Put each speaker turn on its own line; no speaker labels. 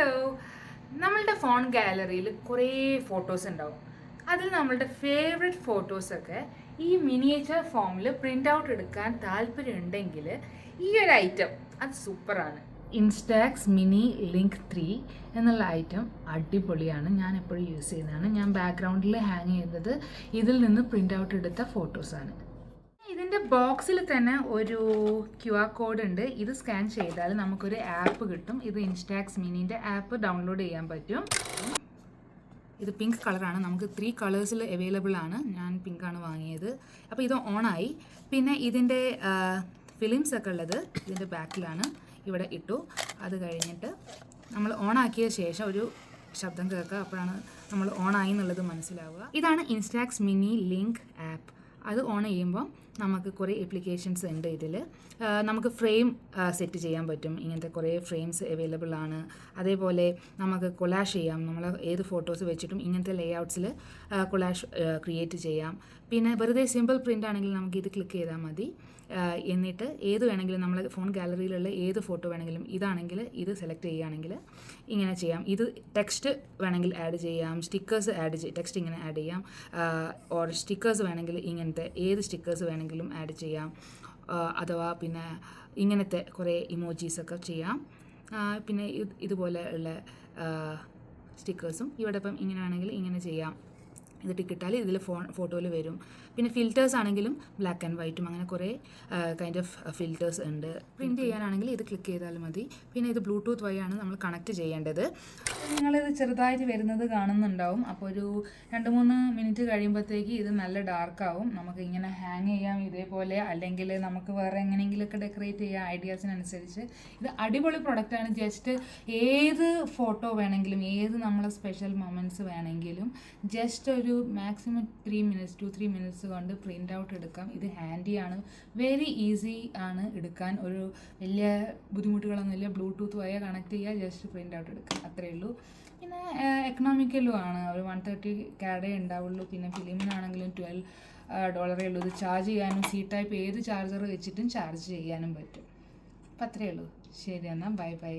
Hello, നമ്മളുടെ phone ഗാലറിയിൽ കുറേ ഫോട്ടോസ് ഉണ്ടാവും. അതിൽ നമ്മളുടെ ഫേവറേറ്റ് ഫോട്ടോസൊക്കെ ഈ മിനിയേച്ചർ ഫോമിൽ പ്രിൻ്റ് ഔട്ട് എടുക്കാൻ താല്പര്യമുണ്ടെങ്കിൽ ഈ ഒരു ഐറ്റം അത് സൂപ്പറാണ്. ഇൻസ്റ്റാക്സ് മിനി ലിങ്ക് 3 എന്നുള്ള ഐറ്റം അടിപൊളിയാണ്. ഞാൻ എപ്പോഴും യൂസ് ചെയ്യുന്നതാണ്. ഞാൻ ബാക്ക്ഗ്രൗണ്ടിൽ ഹാങ് ചെയ്യുന്നത് ഇതിൽ നിന്ന് പ്രിൻ്റ് ഔട്ട് എടുത്ത ഫോട്ടോസാണ്. ഇതിൻ്റെ ബോക്സിൽ തന്നെ ഒരു QR കോഡ് ഉണ്ട്. ഇത് സ്കാൻ ചെയ്താൽ നമുക്കൊരു ആപ്പ് കിട്ടും. ഇത് ഇൻസ്റ്റാക്സ് മിനിൻ്റെ ആപ്പ് ഡൗൺലോഡ് ചെയ്യാൻ പറ്റും. ഇത് പിങ്ക് കളറാണ്. നമുക്ക് 3 കളേഴ്സിൽ അവൈലബിൾ ആണ്. ഞാൻ പിങ്കാണ് വാങ്ങിയത്. അപ്പോൾ ഇത് ഓണായി. പിന്നെ ഇതിൻ്റെ ഫിലിംസ് ഒക്കെ ഉള്ളത് ഇതിൻ്റെ ബാക്കിലാണ്. ഇവിടെ ഇട്ടു. അത് കഴിഞ്ഞിട്ട് നമ്മൾ ഓണാക്കിയ ശേഷം ഒരു ശബ്ദം കേൾക്കുക. അപ്പോഴാണ് നമ്മൾ ഓണായി എന്നുള്ളത് മനസ്സിലാവുക. ഇതാണ് ഇൻസ്റ്റാക്സ് മിനി ലിങ്ക് ആപ്പ്. അത് ഓൺ ചെയ്യുമ്പോൾ നമുക്ക് കുറേ ആപ്ലിക്കേഷൻസ് ഉണ്ട് ഇതിൽ. നമുക്ക് ഫ്രെയിം സെറ്റ് ചെയ്യാൻ പറ്റും. ഇങ്ങനത്തെ കുറേ ഫ്രെയിംസ് അവൈലബിൾ ആണ്. അതേപോലെ നമുക്ക് കൊളാഷ് ചെയ്യാം. നമ്മൾ ഏത് ഫോട്ടോസ് വെച്ചിട്ടും ഇങ്ങനത്തെ ലേഔട്ട്സിൽ കൊളാഷ് ക്രിയേറ്റ് ചെയ്യാം. പിന്നെ വെറുതെ സിമ്പിൾ പ്രിൻ്റ് ആണെങ്കിൽ നമുക്ക് ഇത് ക്ലിക്ക് ചെയ്താൽ മതി. എന്നിട്ട് ഏത് വേണമെങ്കിലും നമ്മൾ ഫോൺ ഗാലറിയിലുള്ള ഏത് ഫോട്ടോ വേണമെങ്കിലും ഇതാണെങ്കിൽ ഇത് സെലക്ട് ചെയ്യുകയാണെങ്കിൽ ഇങ്ങനെ ചെയ്യാം. ഇത് ടെക്സ്റ്റ് വേണമെങ്കിൽ ആഡ് ചെയ്യാം, സ്റ്റിക്കേഴ്സ് ടെക്സ്റ്റ് ഇങ്ങനെ ആഡ് ചെയ്യാം, ഓർ സ്റ്റിക്കേഴ്സ് വേണമെങ്കിൽ ഇങ്ങനത്തെ ഏത് സ്റ്റിക്കേഴ്സ് വേണമെങ്കിലും ആഡ് ചെയ്യാം. അഥവാ പിന്നെ ഇങ്ങനത്തെ കുറേ ഇമോജീസൊക്കെ ചെയ്യാം. പിന്നെ ഇതുപോലെ ഉള്ള സ്റ്റിക്കേഴ്സും ഇവിടെ ഇപ്പം ഇങ്ങനെ വേണമെങ്കിൽ ഇങ്ങനെ ചെയ്യാം. ഇത് ടിക്കിട്ടാൽ ഇതിൽ ഫോട്ടോയിൽ വരും. പിന്നെ ഫിൽറ്റേഴ്സ് ആണെങ്കിലും ബ്ലാക്ക് ആൻഡ് വൈറ്റും അങ്ങനെ കുറേ കൈൻഡ് ഓഫ് ഫിൽറ്റേഴ്സ് ഉണ്ട്. പ്രിൻറ്റ് ചെയ്യാനാണെങ്കിൽ ഇത് ക്ലിക്ക് ചെയ്താൽ മതി. പിന്നെ ഇത് ബ്ലൂടൂത്ത് വഴിയാണ് നമ്മൾ കണക്ട് ചെയ്യേണ്ടത്. നിങ്ങളിത് ചെറുതായിട്ട് വരുന്നത് കാണുന്നുണ്ടാവും. അപ്പോൾ ഒരു 2-3 മിനിറ്റ് കഴിയുമ്പോഴത്തേക്ക് ഇത് നല്ല ഡാർക്കാവും. നമുക്ക് ഇങ്ങനെ ഹാങ് ചെയ്യാം ഇതേപോലെ, അല്ലെങ്കിൽ നമുക്ക് വേറെ എങ്ങനെയെങ്കിലുമൊക്കെ ഡെക്കറേറ്റ് ചെയ്യാം ഐഡിയാസിനനുസരിച്ച്. ഇത് അടിപൊളി പ്രൊഡക്റ്റാണ്. ജസ്റ്റ് ഏത് ഫോട്ടോ വേണമെങ്കിലും, ഏത് നമ്മളെ സ്പെഷ്യൽ മൊമെൻറ്റ്സ് വേണമെങ്കിലും ജസ്റ്റ് ഒരു മാക്സിമം 2-3 മിനിറ്റ്സ് കൊണ്ട് പ്രിൻ്റ് ഔട്ട് എടുക്കാം. ഇത് ഹാൻഡിയാണ്, വെരി ഈസി ആണ് എടുക്കാൻ. ഒരു വലിയ ബുദ്ധിമുട്ടുകളൊന്നുമില്ല. ബ്ലൂടൂത്ത് വഴി കണക്ട് ചെയ്യുക, ജസ്റ്റ് പ്രിൻ്റ് ഔട്ട് എടുക്കാം, അത്രയേ ഉള്ളൂ. പിന്നെ എക്കണോമിക്കലും ആണ്. ഒരു 130 CAD ഉണ്ടാവുള്ളൂ. പിന്നെ ഫിലിമിനാണെങ്കിലും $12 ഉള്ളൂ. ഇത് ചാർജ് ചെയ്യാനും C ടൈപ്പ് ഏത് ചാർജർ വെച്ചിട്ടും ചാർജ് ചെയ്യാനും പറ്റും. അപ്പം അത്രയേ ഉള്ളൂ. ശരി എന്നാൽ ബൈ.